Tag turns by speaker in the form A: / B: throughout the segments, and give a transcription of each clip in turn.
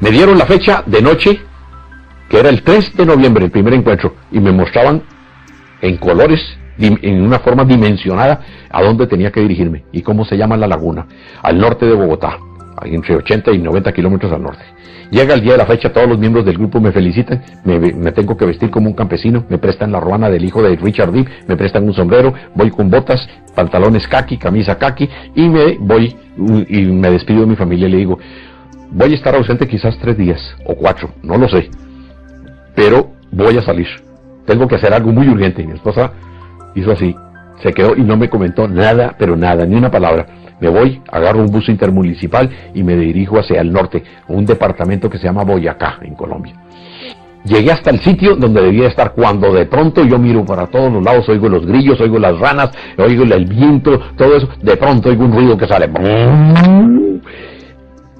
A: Me dieron la fecha de noche, que era el 3 de noviembre, el primer encuentro, y me mostraban en colores, en una forma dimensionada, a dónde tenía que dirigirme y cómo se llama la laguna, al norte de Bogotá, entre 80 y 90 kilómetros al norte. Llega el día de la fecha, todos los miembros del grupo me felicitan, me tengo que vestir como un campesino, me prestan la ruana del hijo de Richard Deep, me prestan un sombrero, voy con botas, pantalones caqui, camisa caqui, y me despido de mi familia y le digo, voy a estar ausente quizás 3 días, o 4, no lo sé, pero voy a salir, tengo que hacer algo muy urgente. Y mi esposa hizo así, se quedó y no me comentó nada, pero nada, ni una palabra. Me voy, agarro un bus intermunicipal y me dirijo hacia el norte, un departamento que se llama Boyacá, en Colombia. Llegué hasta el sitio donde debía estar, cuando de pronto yo miro para todos los lados, oigo los grillos, oigo las ranas, oigo el viento, todo eso, de pronto oigo un ruido que sale.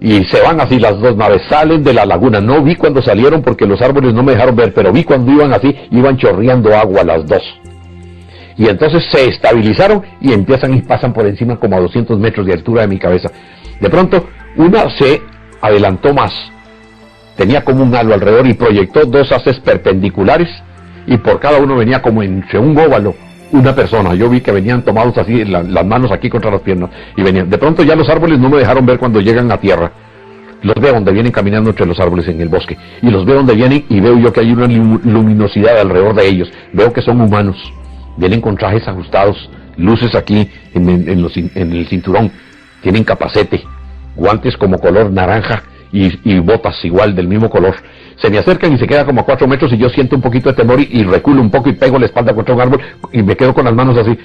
A: Y se van así las 2 naves, salen de la laguna. No vi cuando salieron porque los árboles no me dejaron ver, pero vi cuando iban así, iban chorreando agua las 2. Y entonces se estabilizaron y empiezan y pasan por encima como a 200 metros de altura de mi cabeza. De pronto, una se adelantó más. Tenía como un halo alrededor y proyectó 2 haces perpendiculares y por cada uno venía como entre un óvalo una persona. Yo vi que venían tomados así, las manos aquí contra las piernas y venían. De pronto ya los árboles no me dejaron ver cuando llegan a tierra. Los veo donde vienen caminando entre los árboles en el bosque. Y los veo donde vienen y veo yo que hay una luminosidad alrededor de ellos. Veo que son humanos. Vienen con trajes ajustados, luces aquí en el cinturón, tienen capacete, guantes como color naranja y botas igual del mismo color. Se me acercan y se quedan como a 4 metros y yo siento un poquito de temor y reculo un poco y pego la espalda contra un árbol y me quedo con las manos así.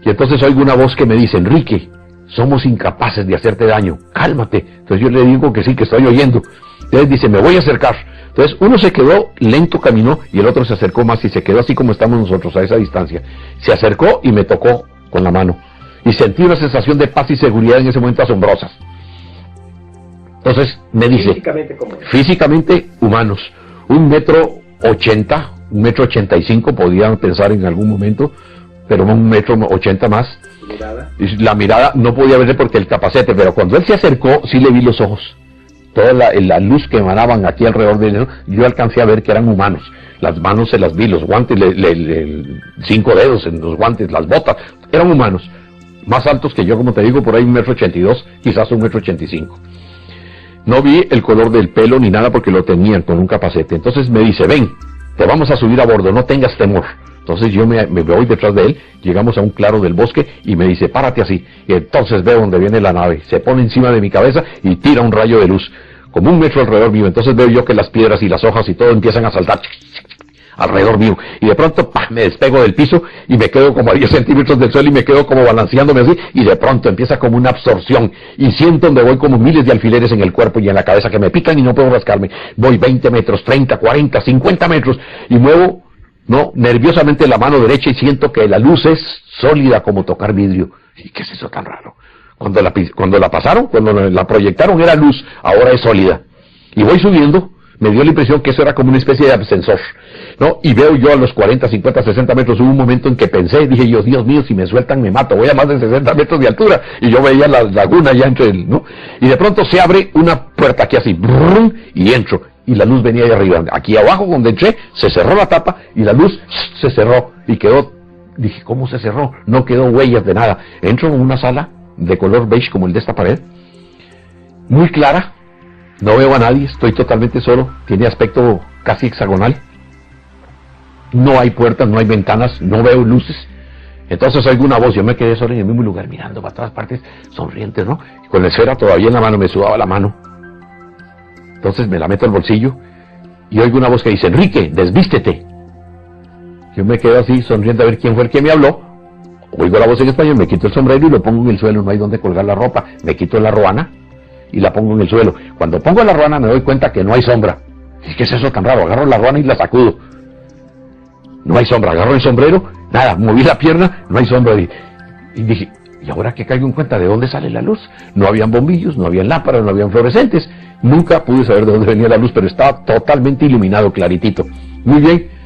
A: Y entonces oigo una voz que me dice, Enrique, somos incapaces de hacerte daño, cálmate. Entonces yo le digo que sí, que estoy oyendo. Entonces dice, me voy a acercar. Entonces uno se quedó lento, caminó, y el otro se acercó más y se quedó así como estamos nosotros, a esa distancia. Se acercó y me tocó con la mano. Y sentí una sensación de paz y seguridad en ese momento asombrosas. Entonces me dice, físicamente humanos, 1,80 m, 1,85 m, podían pensar en algún momento, pero no 1,80 m más. La mirada no podía verle porque el capacete, pero cuando él se acercó, sí le vi los ojos. Toda la luz que emanaban aquí alrededor de él, yo alcancé a ver que eran humanos. Las manos se las vi, los guantes, 5 dedos en los guantes, las botas, eran humanos. Más altos que yo, como te digo, por ahí 1,82 m, quizás 1,85 m. No vi el color del pelo ni nada porque lo tenían con un capacete. Entonces me dice, ven, te vamos a subir a bordo, no tengas temor. Entonces yo me voy detrás de él, llegamos a un claro del bosque y me dice, párate así. Y entonces veo donde viene la nave, se pone encima de mi cabeza y tira un rayo de luz, como 1 metro alrededor mío. Entonces veo yo que las piedras y las hojas y todo empiezan a saltar alrededor mío. Y de pronto, me despego del piso y me quedo como a 10 centímetros del suelo y me quedo como balanceándome así. Y de pronto empieza como una absorción y siento donde voy como miles de alfileres en el cuerpo y en la cabeza que me pican y no puedo rascarme. Voy 20 metros, 30, 40, 50 metros y muevo nerviosamente la mano derecha y siento que la luz es sólida como tocar vidrio. ¿Y qué es eso tan raro? Cuando la pasaron, cuando la proyectaron era luz, ahora es sólida. Y voy subiendo, me dio la impresión que eso era como una especie de ascensor, ¿no? Y veo yo a los 40, 50, 60 metros, hubo un momento en que pensé, dije yo, Dios mío, si me sueltan me mato, voy a más de 60 metros de altura. Y yo veía la laguna ya entre él, ¿no? Y de pronto se abre una puerta aquí así, brum, y entro. Y la luz venía de arriba. Aquí abajo donde entré, se cerró la tapa y la luz se cerró y quedó. Dije, ¿cómo se cerró? No quedó huellas de nada. Entro en una sala de color beige como el de esta pared, muy clara, no veo a nadie, estoy totalmente solo, tiene aspecto casi hexagonal, no hay puertas, no hay ventanas, no veo luces. Entonces oigo una voz, yo me quedé solo en el mismo lugar mirando para todas partes, sonrientes, ¿no? Y con la esfera todavía en la mano, me sudaba la mano. Entonces me la meto al bolsillo y oigo una voz que dice, Enrique, desvístete. Yo me quedo así sonriendo a ver quién fue el que me habló. Oigo la voz en español, me quito el sombrero y lo pongo en el suelo, no hay donde colgar la ropa. Me quito la ruana y la pongo en el suelo. Cuando pongo la ruana me doy cuenta que no hay sombra. ¿Qué es eso tan raro? Agarro la ruana y la sacudo. No hay sombra. Agarro el sombrero, nada, moví la pierna, no hay sombra. Y dije, ¿y ahora que caigo en cuenta de dónde sale la luz? No habían bombillos, no habían lámparas, no habían fluorescentes. Nunca pude saber de dónde venía la luz, pero estaba totalmente iluminado, claritito. Muy bien.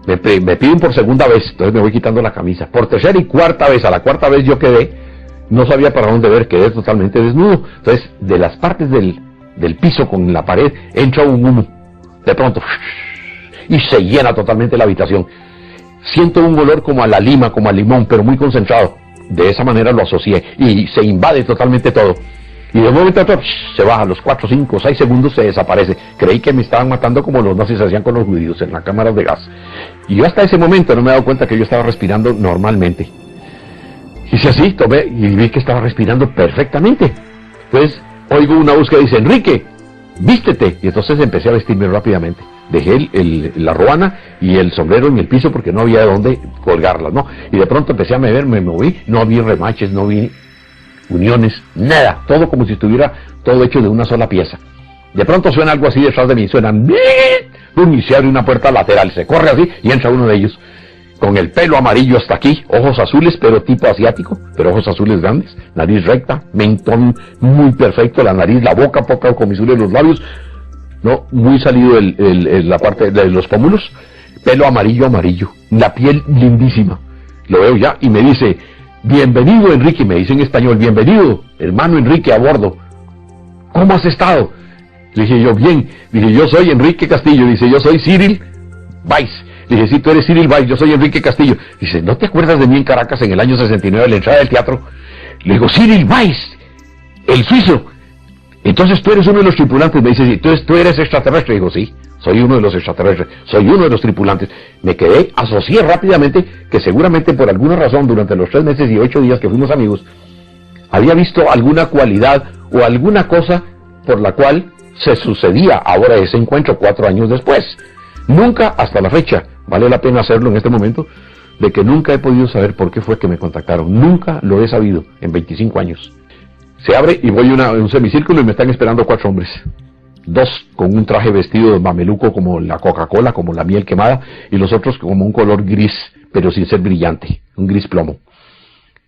A: Me piden por segunda vez, entonces me voy quitando la camisa. Por tercera y cuarta vez, a la cuarta vez yo quedé, no sabía para dónde ver, quedé totalmente desnudo. Entonces, de las partes del del piso con la pared, entra un humo, de pronto, y se llena totalmente la habitación. Siento un olor como a la lima, como a limón, pero muy concentrado. De esa manera lo asocié, y se invade totalmente todo. Y de un momento a otro, se baja, a los 4, 5, 6 segundos se desaparece. Creí que me estaban matando como los nazis hacían con los judíos en las cámaras de gas. Y yo hasta ese momento no me he dado cuenta que yo estaba respirando normalmente. Hice así, tomé y vi que estaba respirando perfectamente. Entonces oigo una voz que dice, Enrique, vístete. Y entonces empecé a vestirme rápidamente. Dejé la ruana y el sombrero en el piso porque no había dónde colgarlas, ¿no? Y de pronto empecé a mover, me moví, no vi remaches, no vi uniones, nada, todo como si estuviera todo hecho de una sola pieza. De pronto suena algo así detrás de mí, suenan y se abre una puerta lateral, se corre así y entra uno de ellos, con el pelo amarillo hasta aquí, ojos azules, pero tipo asiático, pero ojos azules grandes, nariz recta, mentón muy perfecto, la nariz, la boca, poca comisura en los labios, no, muy salido la parte de los pómulos, pelo amarillo, la piel lindísima. Lo veo ya y me dice, bienvenido Enrique, me dice en español, bienvenido hermano Enrique a bordo. ¿Cómo has estado? Le dije yo, bien. Dije, yo soy Enrique Castillo. Dice, yo soy Cyril Weiss. Le dije, sí, tú eres Cyril Weiss, yo soy Enrique Castillo. Dice, ¿no te acuerdas de mí en Caracas en el año 69 a la entrada del teatro? Le digo, Cyril Weiss, el suizo. Entonces tú eres uno de los tripulantes. Me dice, sí, entonces tú eres extraterrestre. Digo, sí, soy uno de los extraterrestres, soy uno de los tripulantes. Me quedé, asocié rápidamente que seguramente por alguna razón durante los 3 meses y 8 días que fuimos amigos, había visto alguna cualidad o alguna cosa por la cual se sucedía ahora ese encuentro 4 años después. Nunca, hasta la fecha, vale la pena hacerlo en este momento, de que nunca he podido saber por qué fue que me contactaron. Nunca lo he sabido en 25 años. Se abre y voy a un semicírculo y me están esperando 4 hombres. 2 con un traje vestido de mameluco como la Coca-Cola, como la miel quemada, y los otros como un color gris, pero sin ser brillante, un gris plomo.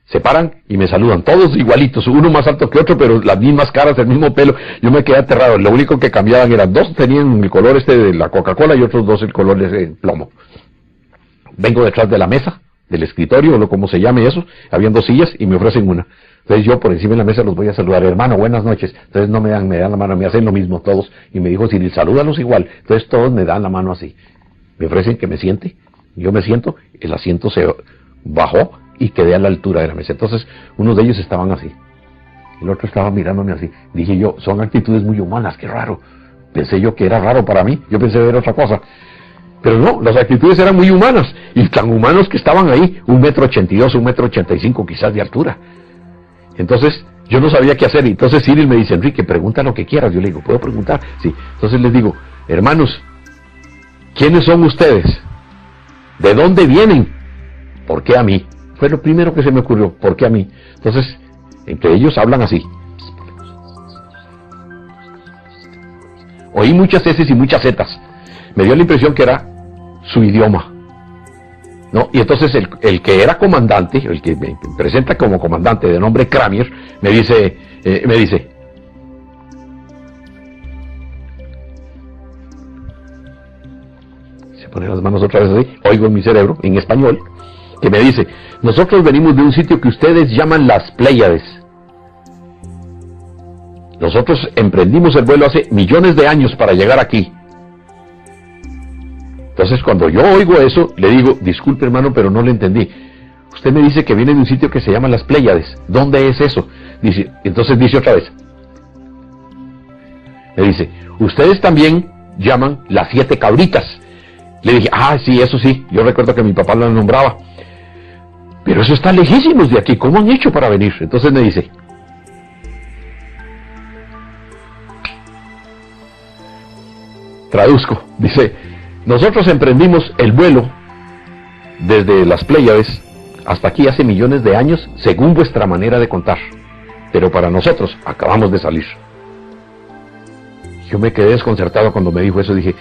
A: Se paran y me saludan, todos igualitos, uno más alto que otro, pero las mismas caras, el mismo pelo. Yo me quedé aterrado, lo único que cambiaban eran 2 tenían el color de la Coca-Cola y otros 2 el color de plomo. Vengo detrás de la mesa, del escritorio, o como se llame eso, habían 2 sillas y me ofrecen una. Entonces yo por encima de la mesa los voy a saludar, hermano, buenas noches. Entonces no me dan la mano, me hacen lo mismo todos. Y me dijo, Cyril, salúdalos igual. Entonces todos me dan la mano así. Me ofrecen que me siente, yo me siento, el asiento se bajó y quedé a la altura de la mesa. Entonces unos de ellos estaban así, el otro estaba mirándome así. Dije yo, son actitudes muy humanas, qué raro. Pensé yo que era raro para mí, yo pensé ver otra cosa. Pero no, las actitudes eran muy humanas, y tan humanos que estaban ahí, 1,82 m, 1,85 m quizás de altura. Entonces, yo no sabía qué hacer, y entonces Cyril me dice, Enrique, pregunta lo que quieras. Yo le digo, ¿puedo preguntar? Sí. Entonces les digo, hermanos, ¿quiénes son ustedes? ¿De dónde vienen? ¿Por qué a mí? Fue lo primero que se me ocurrió, ¿por qué a mí? Entonces, entre ellos hablan así. Oí muchas S y muchas Z. Me dio la impresión que era su idioma, ¿no? Y entonces el que era comandante, el que me presenta como comandante de nombre Kramier, me dice, se pone las manos otra vez así, oigo en mi cerebro, en español, que me dice, nosotros venimos de un sitio que ustedes llaman las Pléyades. Nosotros emprendimos el vuelo hace millones de años para llegar aquí. Entonces cuando yo oigo eso, le digo, disculpe hermano, pero no le entendí. Usted me dice que viene de un sitio que se llama las Pléyades. ¿Dónde es eso? Dice, entonces dice otra vez. Me dice, ustedes también llaman las 7 cabritas. Le dije, sí, eso sí, yo recuerdo que mi papá lo nombraba. Pero eso está lejísimos de aquí, ¿cómo han hecho para venir? Entonces me dice, traduzco, dice, nosotros emprendimos el vuelo desde las Pléyades hasta aquí hace millones de años, según vuestra manera de contar. Pero para nosotros acabamos de salir. Yo me quedé desconcertado cuando me dijo eso. Dije,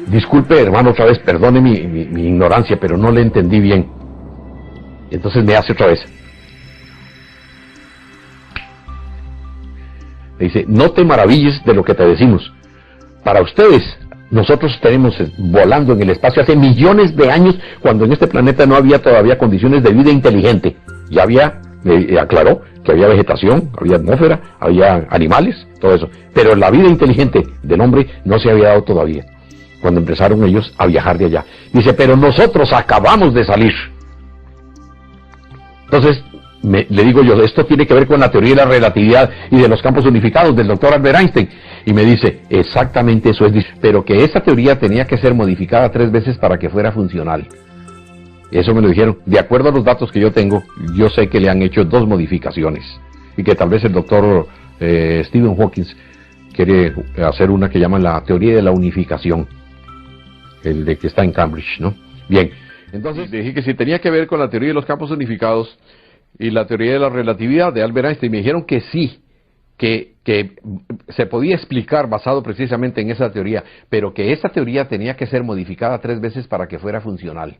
A: disculpe hermano, otra vez, perdone mi ignorancia, pero no le entendí bien. Entonces me hace otra vez. Me dice, no te maravilles de lo que te decimos. Para ustedes, nosotros tenemos volando en el espacio hace millones de años, cuando en este planeta no había todavía condiciones de vida inteligente. Ya había Me aclaró que había vegetación, había atmósfera, había animales, todo eso. Pero la vida inteligente del hombre no se había dado todavía, cuando empezaron ellos a viajar de allá. Dice, pero nosotros acabamos de salir. Entonces, le digo yo, esto tiene que ver con la teoría de la relatividad y de los campos unificados del doctor Albert Einstein. Y me dice, exactamente eso es, pero que esa teoría tenía que ser modificada 3 veces para que fuera funcional. Eso me lo dijeron. De acuerdo a los datos que yo tengo, yo sé que le han hecho 2 modificaciones. Y que tal vez el doctor Stephen Hawking quiere hacer una que llaman la teoría de la unificación. El de que está en Cambridge, ¿no? Bien, entonces dije que si tenía que ver con la teoría de los campos unificados y la teoría de la relatividad de Albert Einstein, me dijeron que sí, que se podía explicar basado precisamente en esa teoría, pero que esa teoría tenía que ser modificada 3 veces para que fuera funcional.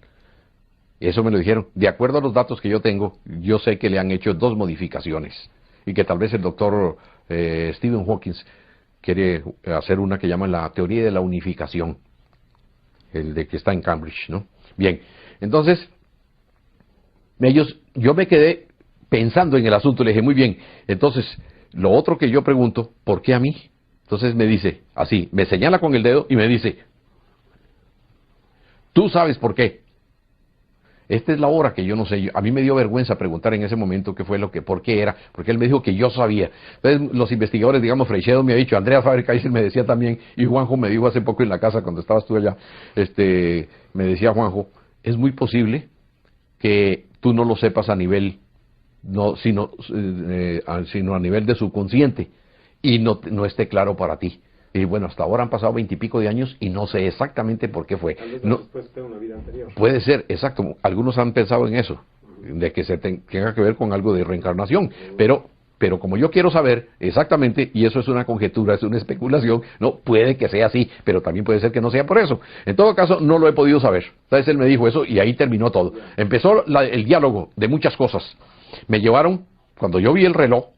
A: Eso me lo dijeron. De acuerdo a los datos que yo tengo, yo sé que le han hecho 2 modificaciones. Y que tal vez el doctor Stephen Hawking quiere hacer una que llaman la teoría de la unificación. El de que está en Cambridge, ¿no? Bien, entonces, yo me quedé pensando en el asunto, le dije, muy bien, entonces, lo otro que yo pregunto, ¿por qué a mí? Entonces me dice, así, me señala con el dedo y me dice, tú sabes por qué. Esta es la hora que yo no sé. A mí me dio vergüenza preguntar en ese momento qué fue por qué era, porque él me dijo que yo sabía. Entonces los investigadores, digamos, Freixedo me ha dicho, Andrea Faber-Kaiser me decía también, y Juanjo me dijo hace poco en la casa cuando estabas tú allá, me decía Juanjo, es muy posible que tú no lo sepas a nivel, sino a nivel de subconsciente, y no esté claro para ti. Y bueno, hasta ahora han pasado 20 y pico de años y no sé exactamente por qué fue.
B: No, después de una vida anterior.
A: Puede ser, exacto. Algunos han pensado en eso, de que tenga que ver con algo de reencarnación. Pero como yo quiero saber exactamente, y eso es una conjetura, es una especulación, no puede que sea así, pero también puede ser que no sea por eso. En todo caso, no lo he podido saber. Entonces él me dijo eso y ahí terminó todo. Empezó el diálogo de muchas cosas. Me llevaron, cuando yo vi el reloj,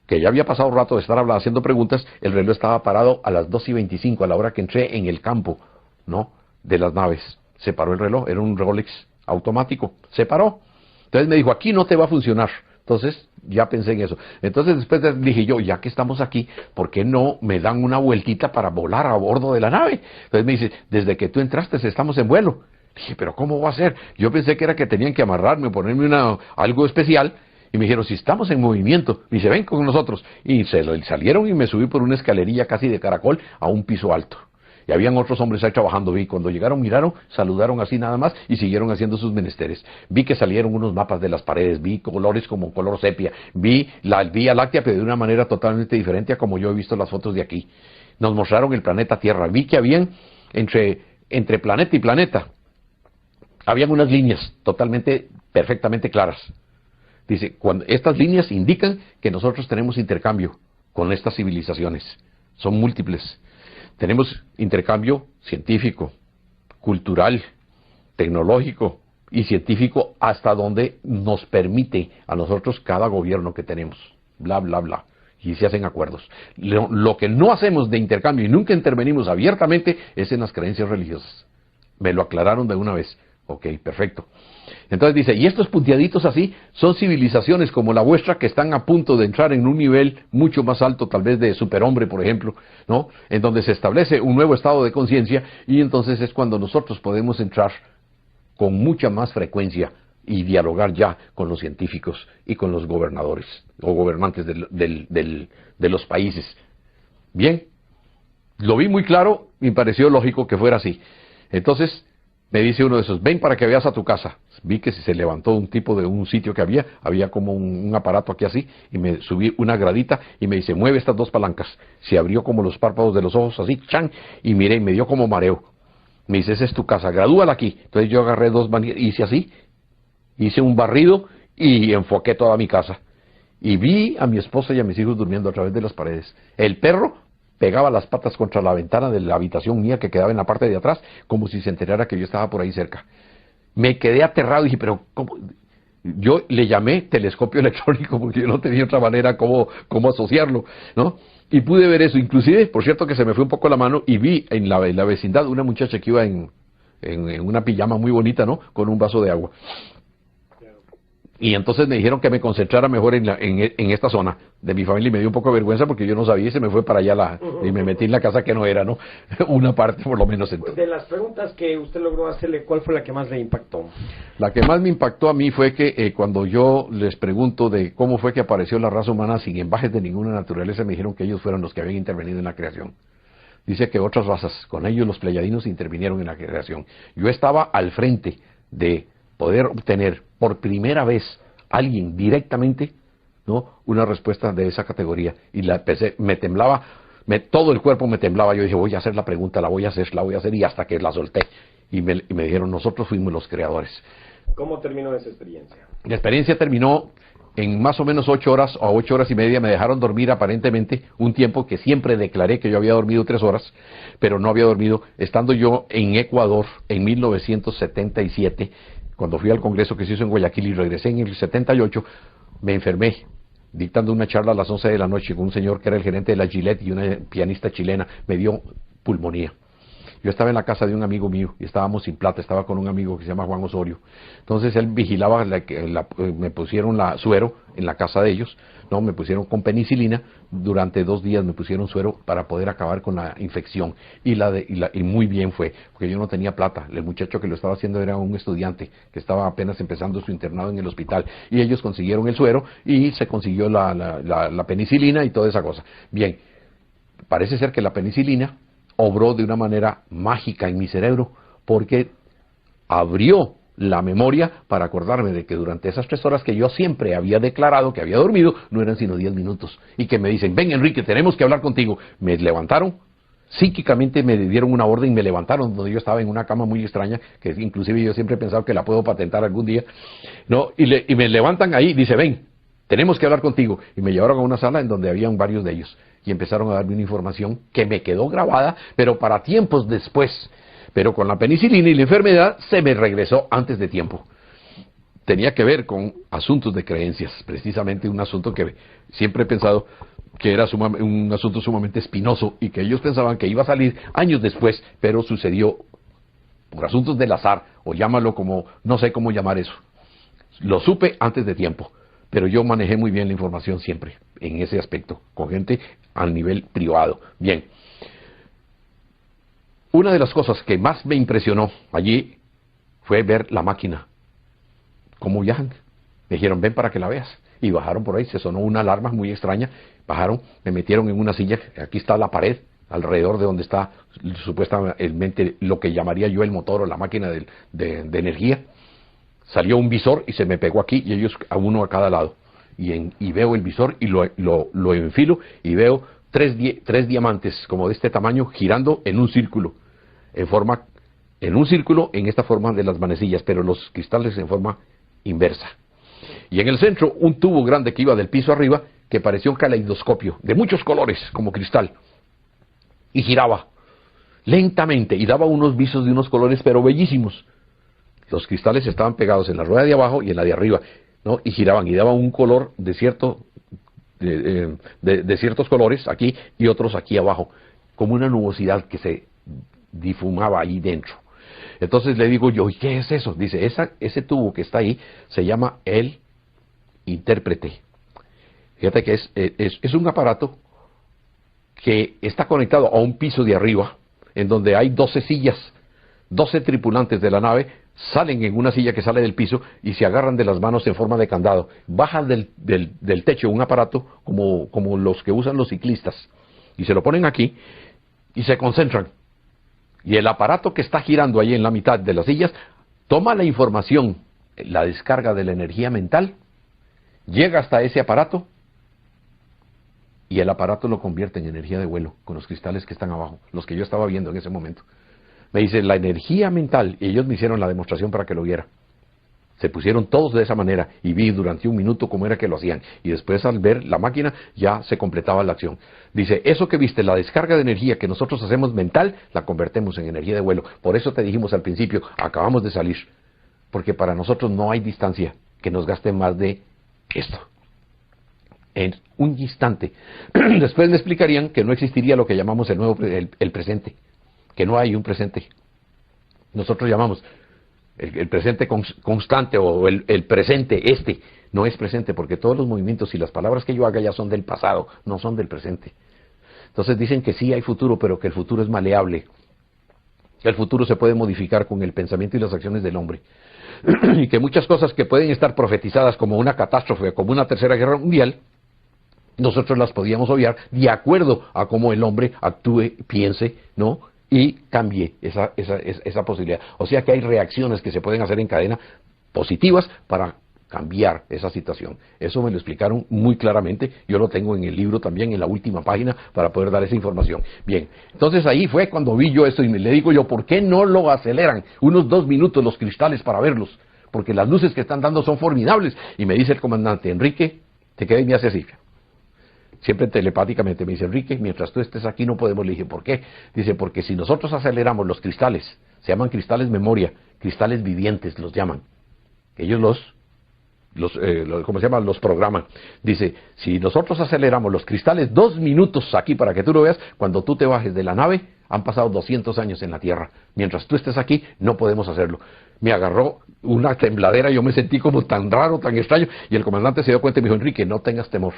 A: que ya había pasado un rato de estar haciendo preguntas, el reloj estaba parado a las 2:25, a la hora que entré en el campo, ¿no?, de las naves. Se paró el reloj, era un Rolex automático, se paró. Entonces me dijo, aquí no te va a funcionar. Entonces ya pensé en eso. Entonces después dije yo, ya que estamos aquí, ¿por qué no me dan una vueltita para volar a bordo de la nave? Entonces me dice, desde que tú entraste estamos en vuelo. Dije, pero ¿cómo va a ser? Yo pensé que era que tenían que amarrarme o ponerme algo especial. Y me dijeron, si estamos en movimiento, y se ven con nosotros. Y salieron y me subí por una escalerilla casi de caracol a un piso alto. Y habían otros hombres ahí trabajando. Vi, cuando llegaron, miraron, saludaron así nada más y siguieron haciendo sus menesteres. Vi que salieron unos mapas de las paredes, vi colores como color sepia, vi la Vía Láctea, pero de una manera totalmente diferente a como yo he visto las fotos de aquí. Nos mostraron el planeta Tierra. Vi que habían, entre planeta y planeta, habían unas líneas perfectamente claras. Dice, estas líneas indican que nosotros tenemos intercambio con estas civilizaciones. Son múltiples. Tenemos intercambio científico, cultural, tecnológico y científico hasta donde nos permite a nosotros cada gobierno que tenemos. Bla, bla, bla. Y se hacen acuerdos. Lo que no hacemos de intercambio y nunca intervenimos abiertamente es en las creencias religiosas. Me lo aclararon de una vez. Ok, perfecto. Entonces dice, y estos punteaditos así son civilizaciones como la vuestra que están a punto de entrar en un nivel mucho más alto, tal vez de superhombre, por ejemplo, ¿no?, en donde se establece un nuevo estado de conciencia, y entonces es cuando nosotros podemos entrar con mucha más frecuencia y dialogar ya con los científicos y con los gobernadores o gobernantes de los países. Bien, lo vi muy claro y me pareció lógico que fuera así. Entonces me dice uno de esos, ven para que veas a tu casa. Vi que se levantó un tipo de un sitio que había como un aparato aquí así, y me subí una gradita y me dice, mueve estas 2 palancas. Se abrió como los párpados de los ojos así, chan, y miré, y me dio como mareo. Me dice, esa es tu casa, gradúala aquí. Entonces yo agarré 2 manillas, hice así, hice un barrido y enfoqué toda mi casa. Y vi a mi esposa y a mis hijos durmiendo a través de las paredes. El perro pegaba las patas contra la ventana de la habitación mía que quedaba en la parte de atrás, como si se enterara que yo estaba por ahí cerca. Me quedé aterrado y dije, pero ¿cómo? Yo le llamé telescopio electrónico porque yo no tenía otra manera cómo asociarlo, ¿no? Y pude ver eso. Inclusive, por cierto, que se me fue un poco la mano y vi en la vecindad una muchacha que iba en una pijama muy bonita, ¿no?, con un vaso de agua. Y entonces me dijeron que me concentrara mejor en esta zona de mi familia y me dio un poco de vergüenza porque yo no sabía y se me fue para allá y me metí en la casa que no era, ¿no? Una parte por lo menos. Entonces.
B: De las preguntas que usted logró hacerle, ¿cuál fue la que más le impactó?
A: La que más me impactó a mí fue que cuando yo les pregunto de cómo fue que apareció la raza humana sin embajes de ninguna naturaleza, me dijeron que ellos fueron los que habían intervenido en la creación. Dice que otras razas, con ellos los pleyadinos, intervinieron en la creación. Yo estaba al frente de poder obtener por primera vez alguien directamente, ¿no?, una respuesta de esa categoría. Y la empecé, me temblaba, todo el cuerpo me temblaba. Yo dije, voy a hacer la pregunta, la voy a hacer, y hasta que la solté. Y me dijeron, nosotros fuimos los creadores.
B: ¿Cómo terminó esa experiencia?
A: La experiencia terminó en más o menos 8 horas o 8 horas y media. Me dejaron dormir aparentemente un tiempo que siempre declaré que yo había dormido 3 horas, pero no había dormido, estando yo en Ecuador en 1977, cuando fui al congreso que se hizo en Guayaquil, y regresé en el 78, me enfermé, dictando una charla a las 11 de la noche con un señor que era el gerente de la Gillette y una pianista chilena. Me dio pulmonía. Yo estaba en la casa de un amigo mío y estábamos sin plata, estaba con un amigo que se llama Juan Osorio. Entonces él vigilaba, me pusieron suero en la casa de ellos, no, me pusieron con penicilina, durante 2 días me pusieron suero para poder acabar con la infección. Y muy bien fue, porque yo no tenía plata. El muchacho que lo estaba haciendo era un estudiante que estaba apenas empezando su internado en el hospital. Y ellos consiguieron el suero y se consiguió la penicilina y toda esa cosa. Bien, parece ser que la penicilina obró de una manera mágica en mi cerebro, porque abrió la memoria para acordarme de que durante esas 3 horas que yo siempre había declarado que había dormido, no eran sino 10 minutos. Y que me dicen, ven Enrique, tenemos que hablar contigo. Me levantaron, psíquicamente me dieron una orden, me levantaron, donde yo estaba en una cama muy extraña, que inclusive yo siempre he pensado que la puedo patentar algún día, ¿no? Y me levantan ahí, dice, ven, tenemos que hablar contigo. Y me llevaron a una sala en donde habían varios de ellos. Y empezaron a darme una información que me quedó grabada, pero para tiempos después. Pero con la penicilina y la enfermedad se me regresó antes de tiempo. Tenía que ver con asuntos de creencias, precisamente un asunto que siempre he pensado que era un asunto sumamente espinoso y que ellos pensaban que iba a salir años después, pero sucedió por asuntos del azar, o llámalo como, no sé cómo llamar eso. Lo supe antes de tiempo. Pero yo manejé muy bien la información siempre, en ese aspecto, con gente a nivel privado. Bien, una de las cosas que más me impresionó allí fue ver la máquina, cómo viajan. Me dijeron, ven para que la veas. Y bajaron por ahí, se sonó una alarma muy extraña, bajaron, me metieron en una silla, aquí está la pared, alrededor de donde está supuestamente lo que llamaría yo el motor o la máquina de energía. Salió un visor y se me pegó aquí, y ellos a uno a cada lado. Y veo el visor y lo enfilo y veo 3 diamantes como de este tamaño girando en un círculo, en esta forma de las manecillas, pero los cristales en forma inversa. Y en el centro un tubo grande que iba del piso arriba, que parecía un caleidoscopio de muchos colores como cristal, y giraba lentamente y daba unos visos de unos colores pero bellísimos. Los cristales estaban pegados en la rueda de abajo y en la de arriba, ¿no? Y giraban y daban un color de ciertos colores aquí y otros aquí abajo, como una nubosidad que se difumaba ahí dentro. Entonces le digo yo, ¿y qué es eso? Dice, ese tubo que está ahí se llama el intérprete. Fíjate que es un aparato que está conectado a un piso de arriba, en donde hay 12 sillas, 12 tripulantes de la nave. Salen en una silla que sale del piso y se agarran de las manos en forma de candado. Bajan del techo un aparato como los que usan los ciclistas y se lo ponen aquí y se concentran. Y el aparato que está girando ahí en la mitad de las sillas toma la información, la descarga de la energía mental, llega hasta ese aparato y el aparato lo convierte en energía de vuelo con los cristales que están abajo, los que yo estaba viendo en ese momento. Me dice, la energía mental, y ellos me hicieron la demostración para que lo viera. Se pusieron todos de esa manera y vi durante 1 minuto cómo era que lo hacían. Y después al ver la máquina ya se completaba la acción. Dice, eso que viste, la descarga de energía que nosotros hacemos mental, la convertimos en energía de vuelo. Por eso te dijimos al principio, acabamos de salir. Porque para nosotros no hay distancia que nos gaste más de esto. En un instante. Después me explicarían que no existiría lo que llamamos el presente. Que no hay un presente. Nosotros llamamos el presente constante o el presente, no es presente, porque todos los movimientos y las palabras que yo haga ya son del pasado, no son del presente. Entonces dicen que sí hay futuro, pero que el futuro es maleable. El futuro se puede modificar con el pensamiento y las acciones del hombre. Y que muchas cosas que pueden estar profetizadas como una catástrofe, como una tercera guerra mundial, nosotros las podíamos obviar de acuerdo a cómo el hombre actúe, piense, ¿no? Y cambie esa posibilidad. O sea que hay reacciones que se pueden hacer en cadena positivas para cambiar esa situación. Eso me lo explicaron muy claramente. Yo lo tengo en el libro también, en la última página, para poder dar esa información. Bien, entonces ahí fue cuando vi yo esto y le digo yo, ¿por qué no lo aceleran unos 2 minutos los cristales para verlos? Porque las luces que están dando son formidables. Y me dice el comandante, Enrique, te queda y me hace así. Siempre telepáticamente me dice, Enrique, mientras tú estés aquí no podemos. Le dije, ¿por qué? Dice, porque si nosotros aceleramos los cristales, se llaman cristales memoria, cristales vivientes los llaman. Ellos ¿cómo se llama? Los programan. Dice, si nosotros aceleramos los cristales 2 minutos aquí para que tú lo veas, cuando tú te bajes de la nave, han pasado 200 años en la Tierra. Mientras tú estés aquí, no podemos hacerlo. Me agarró una tembladera, yo me sentí como tan raro, tan extraño, y el comandante se dio cuenta y me dijo, Enrique, no tengas temor.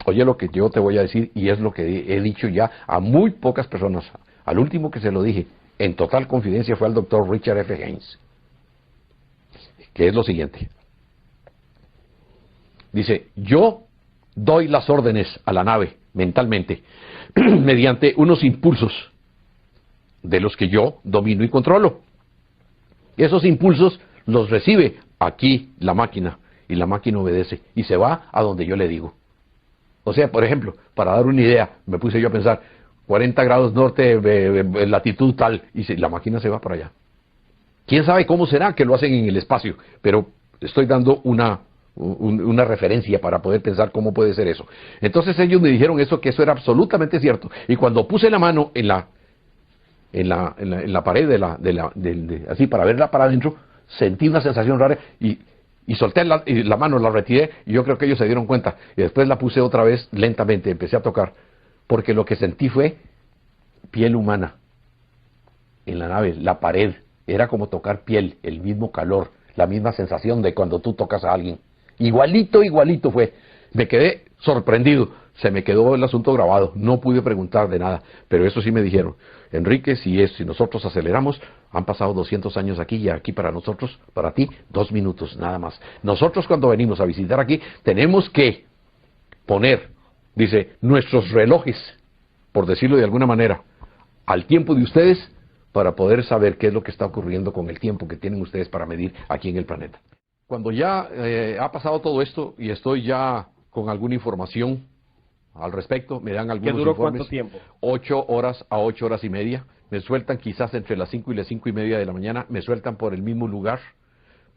A: Oye lo que yo te voy a decir, y es lo que he dicho ya a muy pocas personas. Al último que se lo dije, en total confidencia, fue al doctor Richard F. Haynes, que es lo siguiente. Dice, yo doy las órdenes a la nave, mentalmente, mediante unos impulsos de los que yo domino y controlo. Esos impulsos los recibe aquí la máquina, y la máquina obedece, y se va a donde yo le digo. O sea, por ejemplo, para dar una idea, me puse yo a pensar, 40 grados norte, latitud tal, y la máquina se va para allá. ¿Quién sabe cómo será que lo hacen en el espacio? Pero estoy dando una referencia para poder pensar cómo puede ser eso. Entonces ellos me dijeron eso, que eso era absolutamente cierto. Y cuando puse la mano en la pared así para verla para adentro, sentí una sensación rara y solté la mano, la retiré, y yo creo que ellos se dieron cuenta. Y después la puse otra vez lentamente, empecé a tocar, porque lo que sentí fue piel humana en la nave, la pared. Era como tocar piel, el mismo calor, la misma sensación de cuando tú tocas a alguien. Igualito fue. Me quedé sorprendido. Se me quedó el asunto grabado. No pude preguntar de nada. Pero eso sí me dijeron. Enrique, si nosotros aceleramos, han pasado 200 años aquí, y aquí para nosotros, para ti, 2 minutos, nada más. Nosotros cuando venimos a visitar aquí, tenemos que poner, dice, nuestros relojes, por decirlo de alguna manera, al tiempo de ustedes, para poder saber qué es lo que está ocurriendo con el tiempo que tienen ustedes para medir aquí en el planeta. Cuando ya ha pasado todo esto y estoy ya con alguna información al respecto, me dan algunos
B: ¿Qué duró
A: informes.
B: cuánto tiempo?
A: 8 horas a 8 horas y media. Me sueltan quizás entre las 5 y las 5 y media de la mañana. Me sueltan por el mismo lugar,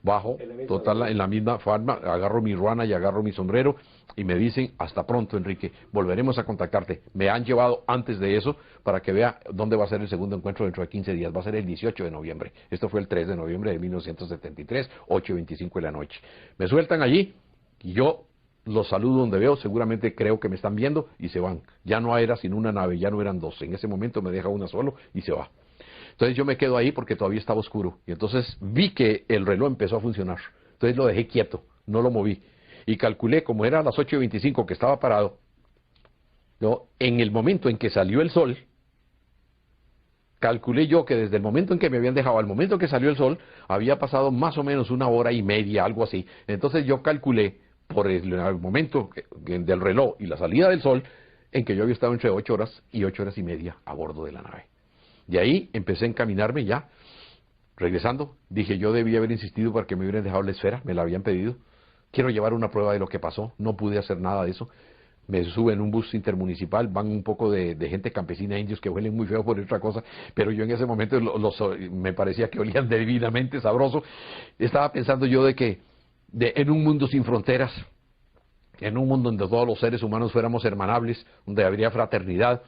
A: bajo, en la misma forma. Agarro mi ruana y agarro mi sombrero y me dicen, hasta pronto, Enrique, volveremos a contactarte. Me han llevado antes de eso para que vea dónde va a ser el segundo encuentro dentro de 15 días. Va a ser el 18 de noviembre. Esto fue el 3 de noviembre de 1973, 8:25 de la noche. Me sueltan allí y yo los saludo donde veo, seguramente creo que me están viendo, y se van. Ya no era sino una nave, ya no eran 2. En ese momento me deja una solo y se va. Entonces yo me quedo ahí porque todavía estaba oscuro. Y entonces vi que el reloj empezó a funcionar. Entonces lo dejé quieto, no lo moví. Y calculé, como era a las 8:25 que estaba parado, yo, en el momento en que salió el sol, calculé yo que desde el momento en que me habían dejado al momento que salió el sol, había pasado más o menos 1 hora y media, algo así. Entonces yo calculé, por el momento del reloj y la salida del sol, en que yo había estado entre 8 horas y 8 horas y media a bordo de la nave. De ahí empecé a encaminarme ya, regresando. Dije, yo debía haber insistido para que me hubieran dejado la esfera, me la habían pedido. Quiero llevar una prueba de lo que pasó, no pude hacer nada de eso. Me suben en un bus intermunicipal, van un poco de gente campesina, indios que huelen muy feo por otra cosa, pero yo en ese momento me parecía que olían divinamente sabroso. Estaba pensando yo de que en un mundo sin fronteras, en un mundo donde todos los seres humanos fuéramos hermanables, donde habría fraternidad,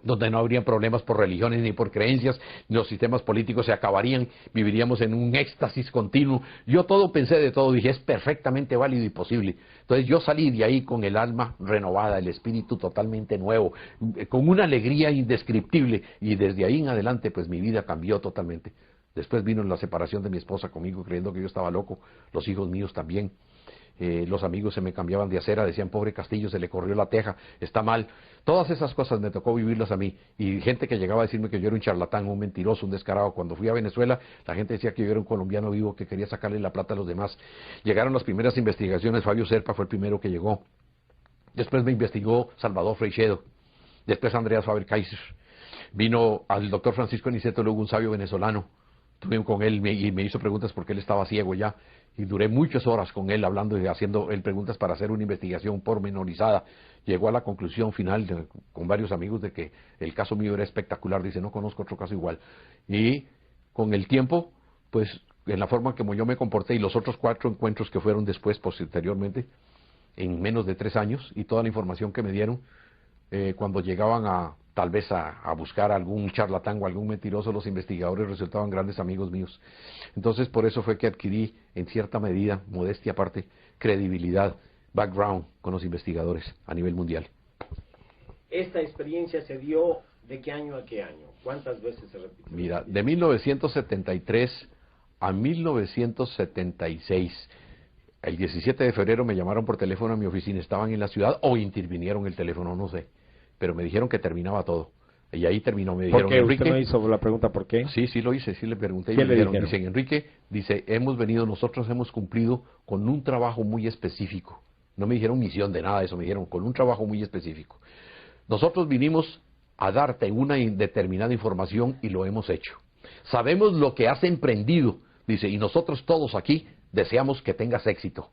A: donde no habrían problemas por religiones ni por creencias, los sistemas políticos se acabarían, viviríamos en un éxtasis continuo. Yo pensé de todo, dije, es perfectamente válido y posible. Entonces yo salí de ahí con el alma renovada, el espíritu totalmente nuevo, con una alegría indescriptible, y desde ahí en adelante pues mi vida cambió totalmente. Después vino la separación de mi esposa conmigo, creyendo que yo estaba loco, los hijos míos también. Los amigos se me cambiaban de acera, decían, pobre Castillo, se le corrió la teja, está mal. Todas esas cosas me tocó vivirlas a mí. Y gente que llegaba a decirme que yo era un charlatán, un mentiroso, un descarado. Cuando fui a Venezuela, la gente decía que yo era un colombiano vivo que quería sacarle la plata a los demás. Llegaron las primeras investigaciones, Fabio Serpa fue el primero que llegó. Después me investigó Salvador Freixedo. Después Andreas Faber-Kaiser. Vino al doctor Francisco Niceto, luego un sabio venezolano. Estuve con él y me hizo preguntas porque él estaba ciego ya. Y duré muchas horas con él hablando y haciendo él preguntas para hacer una investigación pormenorizada. Llegó a la conclusión final con varios amigos de que el caso mío era espectacular. Dice, no conozco otro caso igual. Y con el tiempo, pues en la forma como yo me comporté y los otros 4 encuentros que fueron después, posteriormente, en menos de 3 años, y toda la información que me dieron, cuando llegaban tal vez a buscar algún charlatán o algún mentiroso, los investigadores resultaban grandes amigos míos. Entonces por eso fue que adquirí en cierta medida, modestia aparte, credibilidad, background con los investigadores a nivel mundial.
B: ¿Esta experiencia se dio de qué año a qué año? ¿Cuántas veces se repitió?
A: Mira, de 1973 a 1976. El 17 de febrero me llamaron por teléfono a mi oficina, estaban en la ciudad o intervinieron el teléfono, no sé. Pero me dijeron que terminaba todo. Y ahí terminó, me dijeron,
B: ¿Por qué?
A: Enrique,
B: ¿Usted no hizo la pregunta por qué?
A: Sí, sí lo hice, sí le pregunté y
B: ¿Qué
A: me
B: le
A: dijeron,
B: dijeron?
A: dicen, Enrique, dice, nosotros hemos cumplido con un trabajo muy específico. No me dijeron misión de nada de eso, me dijeron con un trabajo muy específico. Nosotros vinimos a darte una determinada información y lo hemos hecho. Sabemos lo que has emprendido, dice, y nosotros todos aquí deseamos que tengas éxito.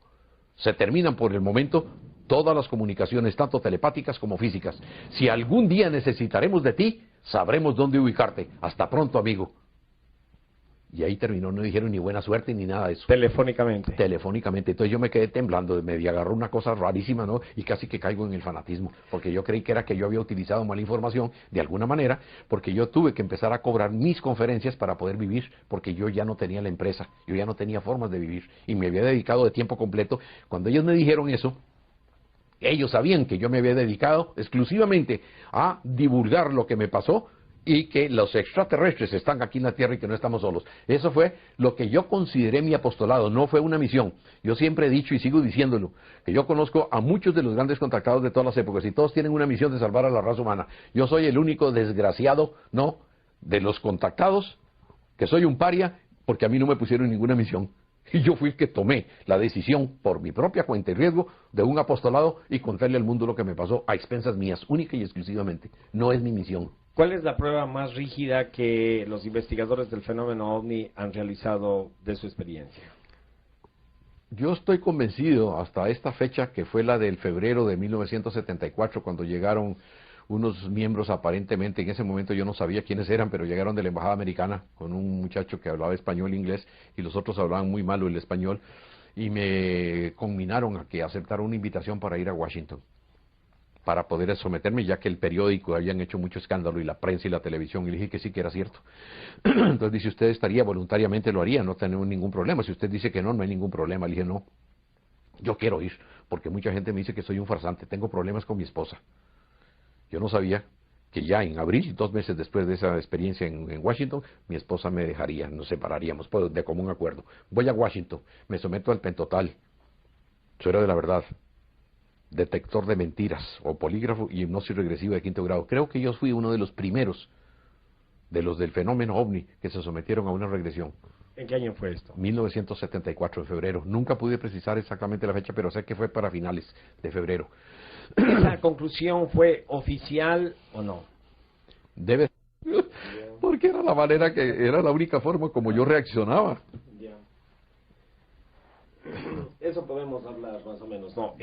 A: Se terminan por el momento todas las comunicaciones, tanto telepáticas como físicas. Si algún día necesitaremos de ti, sabremos dónde ubicarte. Hasta pronto, amigo. Y ahí terminó, no dijeron ni buena suerte ni nada de eso.
B: Telefónicamente.
A: Telefónicamente. Entonces yo me quedé temblando, me agarró una cosa rarísima, ¿no? Y casi que caigo en el fanatismo, porque yo creí que era que yo había utilizado mala información de alguna manera, porque yo tuve que empezar a cobrar mis conferencias para poder vivir, porque yo ya no tenía la empresa, yo ya no tenía formas de vivir, y me había dedicado de tiempo completo. Cuando ellos me dijeron eso, ellos sabían que yo me había dedicado exclusivamente a divulgar lo que me pasó, y que los extraterrestres están aquí en la Tierra y que no estamos solos. Eso fue lo que yo consideré mi apostolado, no fue una misión. Yo siempre he dicho y sigo diciéndolo, que yo conozco a muchos de los grandes contactados de todas las épocas y todos tienen una misión de salvar a la raza humana. Yo soy el único desgraciado, ¿no?, de los contactados, que soy un paria, porque a mí no me pusieron ninguna misión. Y yo fui el que tomé la decisión por mi propia cuenta y riesgo de un apostolado y contarle al mundo lo que me pasó a expensas mías, única y exclusivamente. No es mi misión.
B: ¿Cuál es la prueba más rígida que los investigadores del fenómeno OVNI han realizado de su experiencia?
A: Yo estoy convencido hasta esta fecha, que fue la del febrero de 1974, cuando llegaron unos miembros aparentemente, en ese momento yo no sabía quiénes eran, pero llegaron de la embajada americana con un muchacho que hablaba español e inglés y los otros hablaban muy malo el español, y me conminaron a que aceptara una invitación para ir a Washington, para poder someterme, ya que el periódico habían hecho mucho escándalo y la prensa y la televisión, y le dije que sí, que era cierto. Entonces dice, usted estaría, voluntariamente lo haría, no tenemos ningún problema. Si usted dice que no, no hay ningún problema. Le dije, no, yo quiero ir, porque mucha gente me dice que soy un farsante, tengo problemas con mi esposa. Yo no sabía que ya en abril, 2 meses después de esa experiencia en Washington, mi esposa me dejaría, nos separaríamos, pues, de común acuerdo. Voy a Washington, me someto al pentotal, eso era de la verdad, detector de mentiras, o polígrafo y hipnosis regresiva de 5º grado. Creo que yo fui uno de los primeros, de los del fenómeno OVNI, que se sometieron a una regresión.
B: ¿En qué año fue esto?
A: 1974, de febrero. Nunca pude precisar exactamente la fecha, pero sé que fue para finales de febrero.
B: ¿Esa conclusión fue oficial o no?
A: Debe, porque era la manera era la única forma como yo reaccionaba.
B: Eso podemos hablar más o menos. No,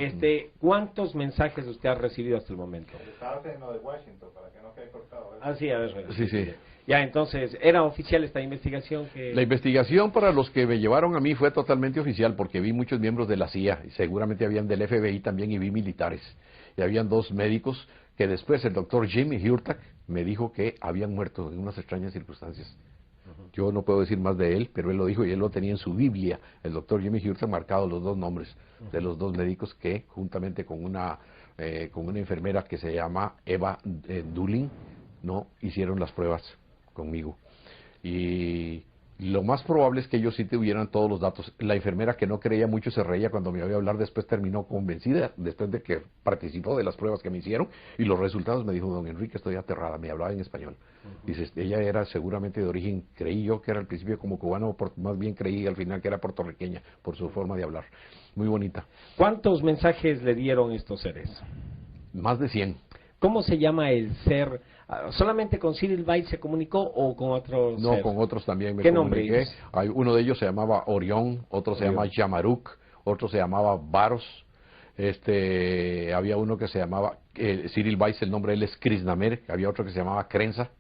B: ¿cuántos mensajes usted ha recibido hasta el momento?
C: Estaba haciendo de Washington, para que no quede cortado.
B: Ah, sí, a ver.
A: Sí, sí.
B: Ya, entonces, ¿era oficial esta investigación?
A: La investigación para los que me llevaron a mí fue totalmente oficial, porque vi muchos miembros de la CIA, y seguramente habían del FBI también, y vi militares. Y habían 2 médicos que después el doctor Jimmy Hurtak me dijo que habían muerto en unas extrañas circunstancias. Yo no puedo decir más de él, pero él lo dijo y él lo tenía en su Biblia, el doctor Jimmy Hurtak, marcado los 2 nombres de los 2 médicos que, juntamente con una enfermera que se llama Eva Dulin, no hicieron las pruebas conmigo. Y Lo más probable es que ellos sí tuvieran todos los datos. La enfermera, que no creía mucho, se reía cuando me oía hablar, después terminó convencida, después de que participó de las pruebas que me hicieron, y los resultados me dijo: don Enrique, estoy aterrada, me hablaba en español. Dice, ella era seguramente de origen, creí yo que era al principio como cubano, más bien creí al final que era puertorriqueña, por su forma de hablar. Muy bonita.
B: ¿Cuántos mensajes le dieron estos seres?
A: Más de 100.
B: ¿Cómo se llama el ser? ¿Solamente con Cyril Weiss se comunicó o con otros?
A: No, con otros también me
B: ¿Qué
A: comuniqué.
B: nombre?
A: Hay, uno de ellos se llamaba Orión, otro se llama Yamaruk, otro se llamaba Varos. Había uno que se llamaba Cyril Weiss, el nombre de él es Krisnamer, había otro que se llamaba Krenza.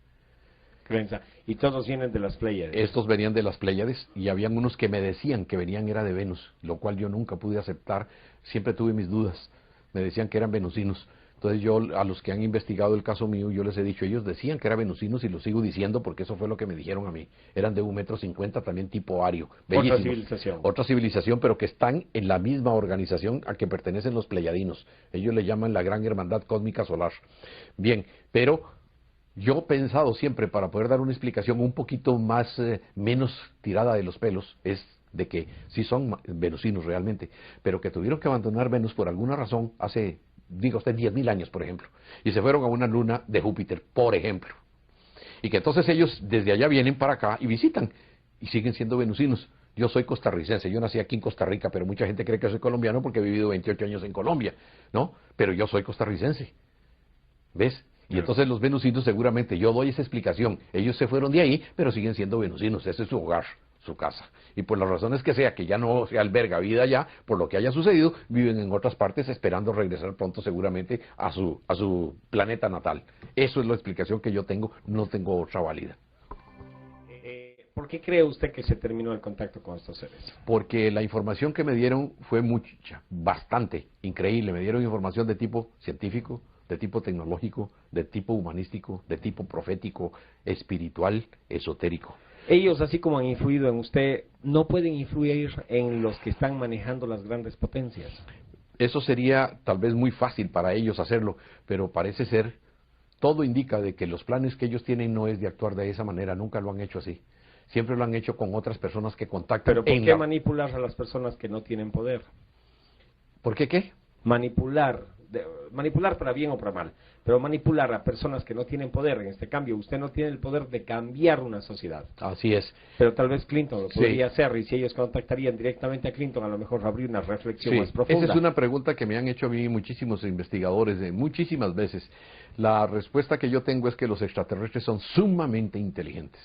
B: Y todos vienen de las Pléyades.
A: Estos venían de las Pléyades, y habían unos que me decían que venían era de Venus, lo cual yo nunca pude aceptar, siempre tuve mis dudas. Me decían que eran venusinos. Entonces yo, a los que han investigado el caso mío, yo les he dicho, ellos decían que eran venusinos, y lo sigo diciendo porque eso fue lo que me dijeron a mí. Eran de 1,50 m, también tipo ario.
B: Otra civilización.
A: Otra civilización, pero que están en la misma organización a que pertenecen los pleyadinos. Ellos le llaman la Gran Hermandad Cósmica Solar. Bien, pero yo he pensado siempre, para poder dar una explicación un poquito más, menos tirada de los pelos, es de que sí son venusinos realmente, pero que tuvieron que abandonar Venus por alguna razón hace, diga usted, 10.000 años, por ejemplo, y se fueron a una luna de Júpiter, por ejemplo. Y que entonces ellos desde allá vienen para acá y visitan, y siguen siendo venusinos. Yo soy costarricense, yo nací aquí en Costa Rica, pero mucha gente cree que soy colombiano porque he vivido 28 años en Colombia, ¿no? Pero yo soy costarricense, ¿ves? Y entonces los venusinos, seguramente, yo doy esa explicación, ellos se fueron de ahí, pero siguen siendo venusinos, ese es su hogar, su casa. Y por las razones que sea, que ya no se alberga vida allá, por lo que haya sucedido, viven en otras partes esperando regresar pronto seguramente a su planeta natal. Eso es la explicación que yo tengo, no tengo otra válida.
B: ¿Por qué cree usted que se terminó el contacto con estos seres?
A: Porque la información que me dieron fue mucha, bastante, increíble. Me dieron información de tipo científico, de tipo tecnológico, de tipo humanístico, de tipo profético, espiritual, esotérico.
B: Ellos, así como han influido en usted, no pueden influir en los que están manejando las grandes potencias.
A: Eso sería tal vez muy fácil para ellos hacerlo, pero parece ser, todo indica de que los planes que ellos tienen no es de actuar de esa manera, nunca lo han hecho así. Siempre lo han hecho con otras personas que contactan.
B: ¿Pero por qué manipular a las personas que no tienen poder?
A: ¿Por qué qué?
B: Manipular para bien o para mal, pero manipular a personas que no tienen poder. En este cambio, usted no tiene el poder de cambiar una sociedad.
A: Así es.
B: Pero tal vez Clinton lo podría hacer, y si ellos contactarían directamente a Clinton, a lo mejor habría una reflexión más profunda.
A: Esa es una pregunta que me han hecho a mí muchísimos investigadores muchísimas veces. La respuesta que yo tengo es que los extraterrestres son sumamente inteligentes.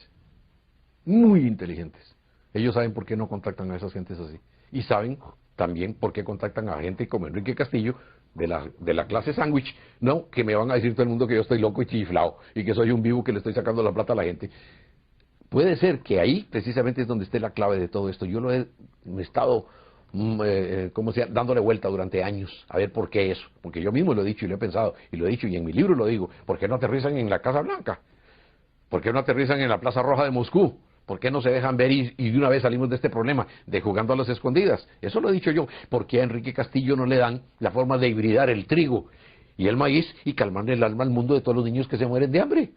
A: Muy inteligentes. Ellos saben por qué no contactan a esas gentes así. Y saben también por qué contactan a gente como Enrique Castillo, de la clase sándwich, no, que me van a decir todo el mundo que yo estoy loco y chiflado, y que soy un vivo que le estoy sacando la plata a la gente. Puede ser que ahí precisamente es donde esté la clave de todo esto. Yo me he estado dándole vuelta durante años, a ver por qué eso. Porque yo mismo lo he dicho y lo he pensado, y lo he dicho, y en mi libro lo digo. ¿Por qué no aterrizan en la Casa Blanca? ¿Por qué no aterrizan en la Plaza Roja de Moscú? ¿Por qué no se dejan ver y de una vez salimos de este problema de jugando a las escondidas? Eso lo he dicho yo. ¿Por qué a Enrique Castillo no le dan la forma de hibridar el trigo y el maíz y calmarle el alma al mundo de todos los niños que se mueren de hambre?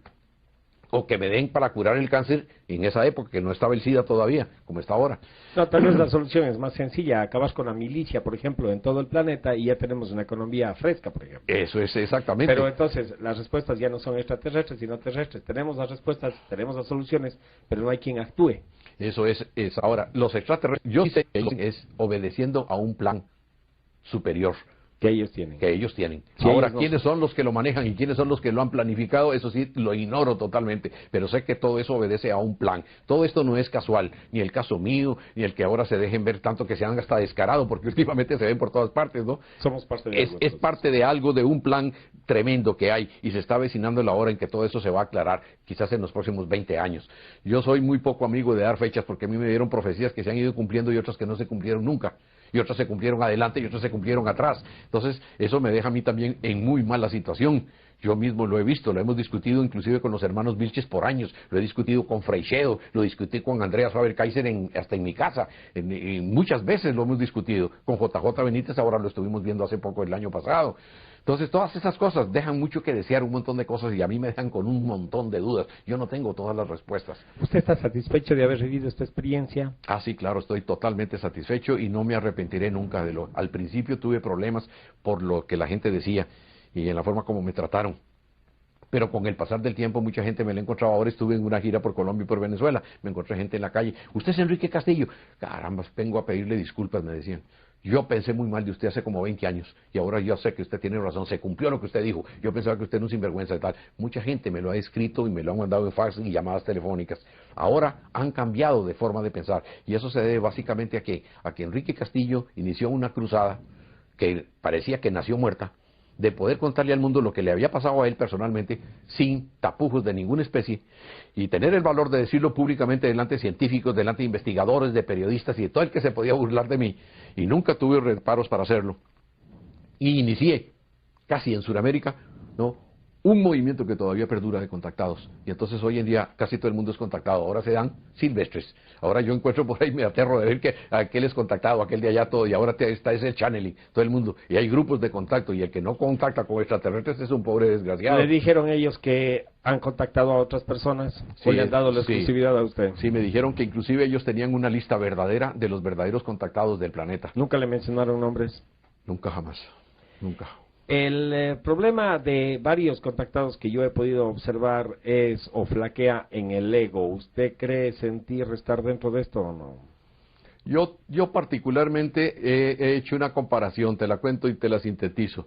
A: O que me den para curar el cáncer en esa época, que no estaba el SIDA todavía, como está ahora.
B: No, tal vez la solución es más sencilla. Acabas con la milicia, por ejemplo, en todo el planeta, y ya tenemos una economía fresca, por ejemplo.
A: Eso es exactamente.
B: Pero entonces, las respuestas ya no son extraterrestres, sino terrestres. Tenemos las respuestas, tenemos las soluciones, pero no hay quien actúe.
A: Eso es ahora, los extraterrestres, yo sé que es obedeciendo a un plan superior.
B: Que ellos tienen.
A: Sí, ahora, ¿quiénes son los que lo manejan y quiénes son los que lo han planificado? Eso sí, lo ignoro totalmente, pero sé que todo eso obedece a un plan. Todo esto no es casual, ni el caso mío, ni el que ahora se dejen ver tanto, que se han hasta descarado, porque últimamente se ven por todas partes, ¿no?
B: Somos parte de algo.
A: Es parte de algo, de un plan tremendo que hay, y se está avecinando la hora en que todo eso se va a aclarar, quizás en los próximos 20 años. Yo soy muy poco amigo de dar fechas, porque a mí me dieron profecías que se han ido cumpliendo y otras que no se cumplieron nunca. Y otras se cumplieron adelante y otras se cumplieron atrás. Entonces, eso me deja a mí también en muy mala situación. Yo mismo lo he visto, lo hemos discutido inclusive con los hermanos Vilches por años, lo he discutido con Freixedo, lo discutí con Andreas Faber-Kaiser hasta en mi casa, muchas veces lo hemos discutido, con JJ Benítez ahora lo estuvimos viendo hace poco, el año pasado. Entonces, todas esas cosas dejan mucho que desear, un montón de cosas, y a mí me dejan con un montón de dudas. Yo no tengo todas las respuestas.
B: ¿Usted está satisfecho de haber vivido esta experiencia?
A: Ah, sí, claro, estoy totalmente satisfecho y no me arrepentiré nunca de lo. Al principio tuve problemas por lo que la gente decía y en la forma como me trataron. Pero con el pasar del tiempo mucha gente me la encontraba. Ahora estuve en una gira por Colombia y por Venezuela. Me encontré gente en la calle. ¿Usted es Enrique Castillo? Caramba, vengo a pedirle disculpas, me decían. Yo pensé muy mal de usted hace como 20 años y ahora yo sé que usted tiene razón, se cumplió lo que usted dijo. Yo pensaba que usted era un sinvergüenza y tal. Mucha gente me lo ha escrito y me lo han mandado en fax y llamadas telefónicas. Ahora han cambiado de forma de pensar y eso se debe básicamente a que Enrique Castillo inició una cruzada que parecía que nació muerta, de poder contarle al mundo lo que le había pasado a él personalmente, sin tapujos de ninguna especie, y tener el valor de decirlo públicamente delante de científicos, delante de investigadores, de periodistas y de todo el que se podía burlar de mí, y nunca tuve reparos para hacerlo. Y inicié, casi en Sudamérica, ¿no?, un movimiento que todavía perdura de contactados. Y entonces hoy en día casi todo el mundo es contactado. Ahora se dan silvestres. Ahora yo encuentro por ahí, me aterro de ver que aquel es contactado, aquel de allá, todo. Y ahora está ese channeling, todo el mundo. Y hay grupos de contacto. Y el que no contacta con extraterrestres es un pobre desgraciado.
B: ¿Le dijeron ellos que han contactado a otras personas?
A: Sí,
B: ¿O le han dado la
A: sí.
B: exclusividad a usted?
A: Sí, me dijeron que inclusive ellos tenían una lista verdadera de los verdaderos contactados del planeta.
B: ¿Nunca le mencionaron nombres?
A: Nunca jamás. Nunca.
B: El problema de varios contactados que yo he podido observar es o flaquea en el ego. ¿Usted cree sentir estar dentro de esto o no?
A: Yo particularmente he hecho una comparación, te la cuento y te la sintetizo.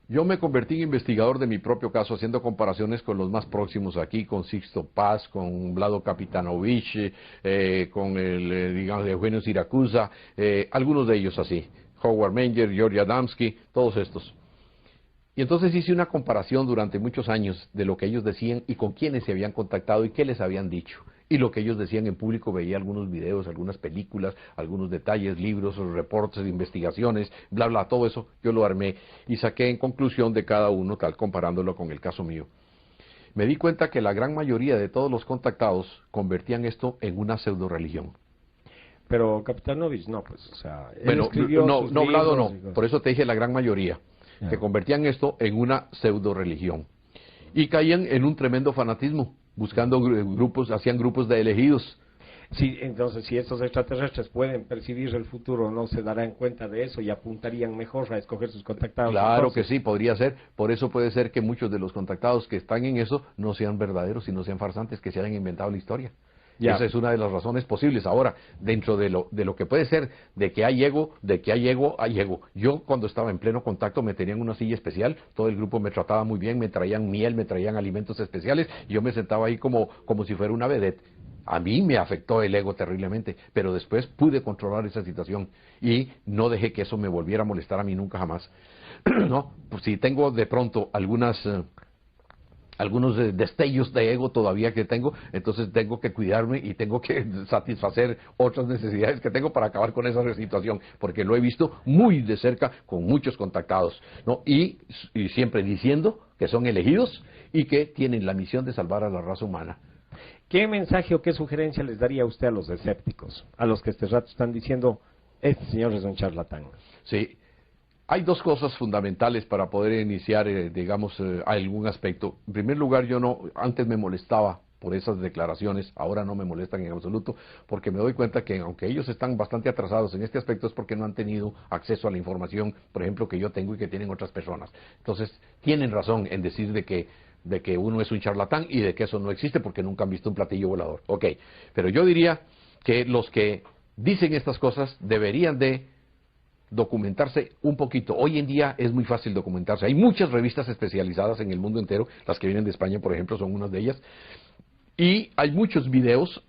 A: Yo me convertí en investigador de mi propio caso, haciendo comparaciones con los más próximos aquí, con Sixto Paz, con Vlado Kapitanovich, con digamos, Eugenio Siracusa, algunos de ellos así, Howard Menger, George Adamski, todos estos. Y entonces hice una comparación durante muchos años de lo que ellos decían y con quiénes se habían contactado y qué les habían dicho. Y lo que ellos decían en público, veía algunos videos, algunas películas, algunos detalles, libros, reportes de investigaciones, bla, bla, todo eso yo lo armé y saqué en conclusión de cada uno, tal comparándolo con el caso mío. Me di cuenta que la gran mayoría de todos los contactados convertían esto en una pseudo religión.
B: Pero Kapitanovich no, pues, o sea, él
A: Bueno,
B: escribió sus
A: Vlado
B: libros
A: no,
B: y cosas.
A: por eso te dije la gran mayoría, que convertían esto en una pseudo religión. Y caían en un tremendo fanatismo, buscando grupos, hacían grupos de elegidos.
B: Sí, entonces, si estos extraterrestres pueden percibir el futuro, ¿no se darán cuenta de eso y apuntarían mejor a escoger sus contactados?
A: Claro
B: entonces?
A: que sí, podría ser. Por eso puede ser que muchos de los contactados que están en eso no sean verdaderos, sino sean farsantes, que se hayan inventado la historia.
B: Ya.
A: Esa es una de las razones posibles. Ahora, dentro de lo que puede ser, de que hay ego, hay ego. Yo cuando estaba en pleno contacto me tenían una silla especial, todo el grupo me trataba muy bien, me traían miel, me traían alimentos especiales, y yo me sentaba ahí como si fuera una vedette. A mí me afectó el ego terriblemente, pero después pude controlar esa situación y no dejé que eso me volviera a molestar a mí nunca jamás. No, pues si tengo de pronto algunos destellos de ego todavía que tengo, entonces tengo que cuidarme y tengo que satisfacer otras necesidades que tengo para acabar con esa situación, porque lo he visto muy de cerca con muchos contactados, ¿no? Y siempre diciendo que son elegidos y que tienen la misión de salvar a la raza humana.
B: ¿Qué mensaje o qué sugerencia les daría usted a los escépticos, a los que este rato están diciendo, este señor es un charlatán?
A: Sí. Hay dos cosas fundamentales para poder iniciar, algún aspecto. En primer lugar, antes me molestaba por esas declaraciones, ahora no me molestan en absoluto, porque me doy cuenta que aunque ellos están bastante atrasados en este aspecto es porque no han tenido acceso a la información, por ejemplo, que yo tengo y que tienen otras personas. Entonces, tienen razón en decir de que uno es un charlatán y de que eso no existe porque nunca han visto un platillo volador. Ok, pero yo diría que los que dicen estas cosas deberían de documentarse un poquito. Hoy en día es muy fácil documentarse. Hay muchas revistas especializadas en el mundo entero, las que vienen de España, por ejemplo, son unas de ellas. Y hay muchos videos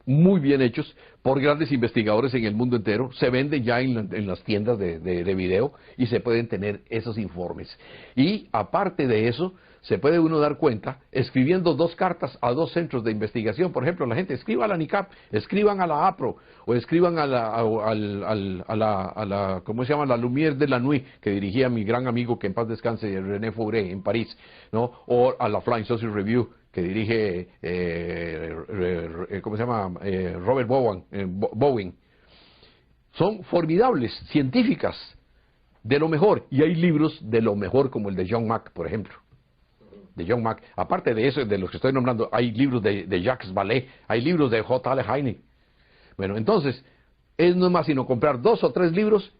A: muy bien hechos por grandes investigadores en el mundo entero. Se venden ya en las tiendas de video y se pueden tener esos informes. Y aparte de eso, se puede uno dar cuenta escribiendo 2 cartas a 2 centros de investigación. Por ejemplo, la gente escriba a la NICAP, escriban a la APRO o escriban a la ¿cómo se llama? La Lumière de la Nuit, que dirigía mi gran amigo, que en paz descanse, René Fauré, en París, ¿no? O a la Flying Social Review, que dirige ¿cómo se llama? Robert Bowen. Son formidables, científicas, de lo mejor. Y hay libros de lo mejor como el de John Mack, por ejemplo. De John Mack. Aparte de eso, de los que estoy nombrando, hay libros de Jacques Vallée, hay libros de J. Heine. Bueno, entonces, no es más sino comprar 2 o 3 libros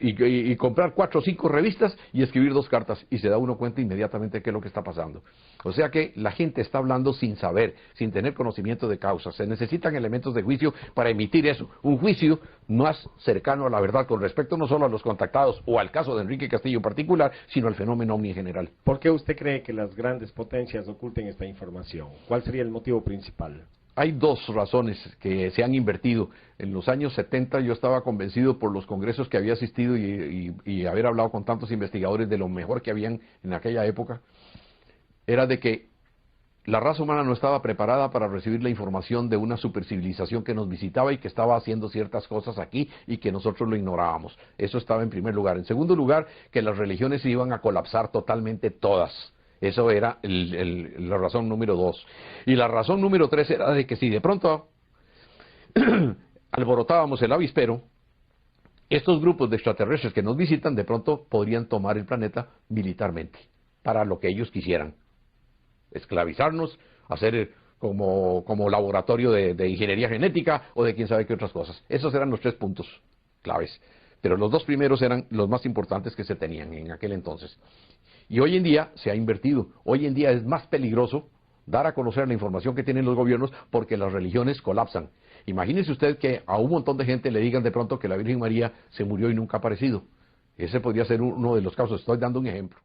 A: y comprar 4 o 5 revistas y escribir 2 cartas y se da uno cuenta inmediatamente qué es lo que está pasando. O sea que la gente está hablando sin saber, sin tener conocimiento de causa. Se necesitan elementos de juicio para emitir eso. Un juicio más cercano a la verdad con respecto no solo a los contactados o al caso de Enrique Castillo en particular, sino al fenómeno ovni en general.
B: ¿Por qué usted cree que las grandes potencias oculten esta información? ¿Cuál sería el motivo principal?
A: Hay 2 razones que se han invertido. En los años 70 yo estaba convencido por los congresos que había asistido y haber hablado con tantos investigadores de lo mejor que habían en aquella época, era de que la raza humana no estaba preparada para recibir la información de una supercivilización que nos visitaba y que estaba haciendo ciertas cosas aquí y que nosotros lo ignorábamos. Eso estaba en primer lugar. En segundo lugar, que las religiones se iban a colapsar totalmente todas. Eso era la razón número 2. Y la razón número 3 era de que si de pronto alborotábamos el avispero, estos grupos de extraterrestres que nos visitan de pronto podrían tomar el planeta militarmente, para lo que ellos quisieran. Esclavizarnos, hacer como laboratorio de ingeniería genética o de quién sabe qué otras cosas. Esos eran los 3 puntos claves. Pero los 2 primeros eran los más importantes que se tenían en aquel entonces. Y hoy en día se ha invertido. Hoy en día es más peligroso dar a conocer la información que tienen los gobiernos porque las religiones colapsan. Imagínese usted que a un montón de gente le digan de pronto que la Virgen María se murió y nunca ha aparecido. Ese podría ser uno de los casos. Estoy dando un ejemplo.